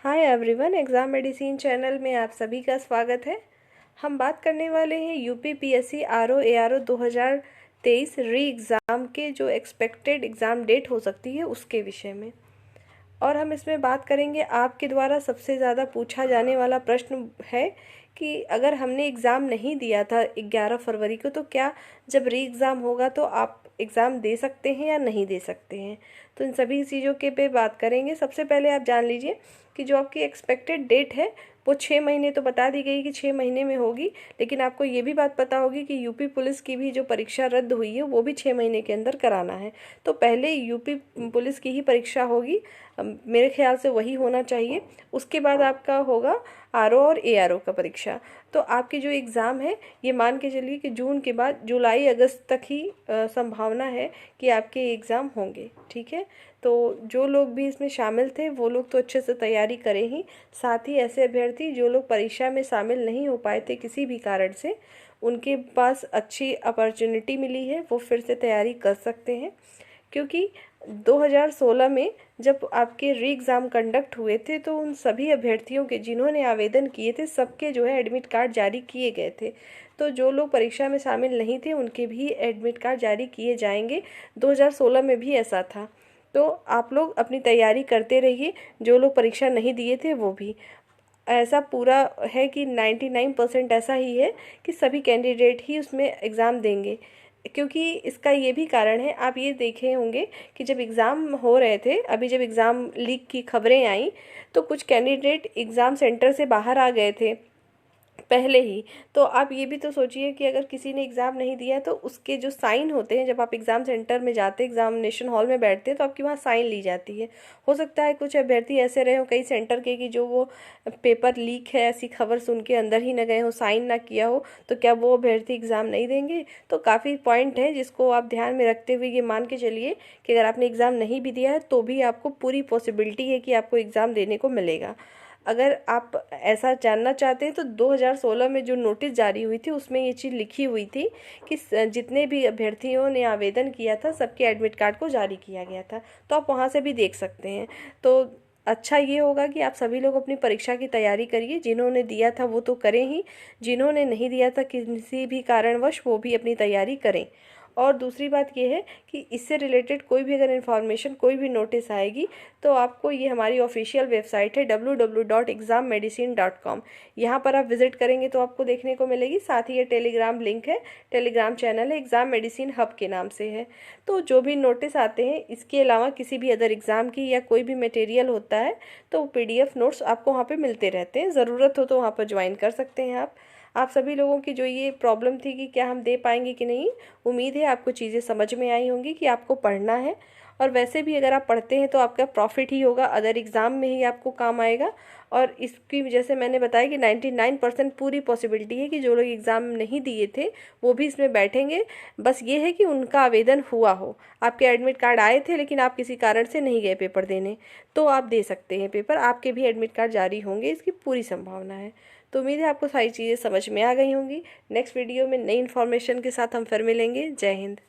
Hi everyone, exam medicine channel में आप सभी का स्वागत है। हम बात करने वाले हैं यूपीपीएससी आरओ एआरओ 2023 री एग्ज़ाम के जो एक्सपेक्टेड एग्ज़ाम डेट हो सकती है उसके विषय में। और हम इसमें बात करेंगे, आपके द्वारा सबसे ज़्यादा पूछा जाने वाला प्रश्न है कि अगर हमने एग्ज़ाम नहीं दिया था 11 फरवरी को, तो क्या जब री एग्ज़ाम होगा तो आप एग्ज़ाम दे सकते हैं या नहीं दे सकते हैं। तो इन सभी चीज़ों के पे बात करेंगे। सबसे पहले आप जान लीजिए कि जो आपकी एक्सपेक्टेड डेट है वो 6 महीने तो बता दी गई कि 6 महीने में होगी, लेकिन आपको ये भी बात पता होगी कि यूपी पुलिस की भी जो परीक्षा रद्द हुई है वो भी 6 महीने के अंदर कराना है। तो पहले यूपी पुलिस की ही परीक्षा होगी, मेरे ख्याल से वही होना चाहिए। उसके बाद आपका होगा आरओ और एआरओ का परीक्षा। तो आपकी जो एग्ज़ाम है ये मान के चलिए कि जून के बाद जुलाई अगस्त तक ही संभावना है कि आपके एग्ज़ाम होंगे। ठीक है, तो जो लोग भी इसमें शामिल थे वो लोग तो अच्छे से तैयारी करें ही, साथ ही ऐसे अभ्यर्थी जो लोग परीक्षा में शामिल नहीं हो पाए थे किसी भी कारण से, उनके पास अच्छी अपॉर्चुनिटी मिली है, वो फिर से तैयारी कर सकते हैं। क्योंकि 2016 में जब आपके री एग्ज़ाम कंडक्ट हुए थे तो उन सभी अभ्यर्थियों के जिन्होंने आवेदन किए थे सबके जो है एडमिट कार्ड जारी किए गए थे। तो जो लोग परीक्षा में शामिल नहीं थे उनके भी एडमिट कार्ड जारी किए जाएंगे। 2016 में भी ऐसा था। तो आप लोग अपनी तैयारी करते रहिए। जो लोग परीक्षा नहीं दिए थे वो भी, ऐसा पूरा है कि 99% ऐसा ही है कि सभी कैंडिडेट ही उसमें एग्ज़ाम देंगे। क्योंकि इसका ये भी कारण है, आप ये देखे होंगे कि जब एग्ज़ाम हो रहे थे, अभी जब एग्ज़ाम लीक की खबरें आई तो कुछ कैंडिडेट एग्ज़ाम सेंटर से बाहर आ गए थे पहले ही। तो आप ये भी तो सोचिए कि अगर किसी ने एग्ज़ाम नहीं दिया तो उसके जो साइन होते हैं, जब आप एग्ज़ाम सेंटर में जाते हैं, एग्ज़ामिनेशन हॉल में बैठते हैं, तो आपकी वहाँ साइन ली जाती है। हो सकता है कुछ अभ्यर्थी ऐसे रहे हो कई सेंटर के कि जो वो पेपर लीक है ऐसी खबर सुन के अंदर ही न गए हो, साइन ना किया हो, तो क्या वो अभ्यर्थी एग्ज़ाम नहीं देंगे। तो काफ़ी पॉइंट है जिसको आप ध्यान में रखते हुए ये मान के चलिए कि अगर आपने एग्ज़ाम नहीं भी दिया है तो भी आपको पूरी पॉसिबिलिटी है कि आपको एग्ज़ाम देने को मिलेगा। अगर आप ऐसा जानना चाहते हैं तो 2016 में जो नोटिस जारी हुई थी उसमें ये चीज़ लिखी हुई थी कि जितने भी अभ्यर्थियों ने आवेदन किया था सबके एडमिट कार्ड को जारी किया गया था। तो आप वहाँ से भी देख सकते हैं। तो अच्छा ये होगा कि आप सभी लोग अपनी परीक्षा की तैयारी करिए। जिन्होंने दिया था वो तो करें ही, जिन्होंने नहीं दिया था किसी भी कारणवश वो भी अपनी तैयारी करें। और दूसरी बात ये है कि इससे रिलेटेड कोई भी अगर इन्फॉर्मेशन, कोई भी नोटिस आएगी तो आपको ये हमारी ऑफिशियल वेबसाइट है www.exammedicine.com, यहाँ पर आप विजिट करेंगे तो आपको देखने को मिलेगी। साथ ही ये टेलीग्राम लिंक है, टेलीग्राम चैनल है, एग्ज़ाम मेडिसिन हब के नाम से है। तो जो भी नोटिस आते हैं, इसके अलावा किसी भी अदर एग्ज़ाम की या कोई भी मटेरियल होता है तो PDF नोट्स आपको वहाँ पे मिलते रहते हैं। ज़रूरत हो तो वहाँ पर ज्वाइन कर सकते हैं आप सभी लोगों की जो ये प्रॉब्लम थी कि क्या हम दे पाएंगे कि नहीं, उम्मीद है आपको चीज़ें समझ में आई होंगी कि आपको पढ़ना है। और वैसे भी अगर आप पढ़ते हैं तो आपका प्रॉफिट ही होगा, अदर एग्ज़ाम में ही आपको काम आएगा। और इसकी जैसे मैंने बताया कि 99% पूरी पॉसिबिलिटी है कि जो लोग एग्ज़ाम नहीं दिए थे वो भी इसमें बैठेंगे। बस ये है कि उनका आवेदन हुआ हो, आपके एडमिट कार्ड आए थे लेकिन आप किसी कारण से नहीं गए पेपर देने, तो आप दे सकते हैं पेपर, आपके भी एडमिट कार्ड जारी होंगे, इसकी पूरी संभावना है। तो उम्मीद है आपको सारी चीज़ें समझ में आ गई होंगी। नेक्स्ट वीडियो में नई इन्फॉर्मेशन के साथ हम फिर मिलेंगे। जय हिंद।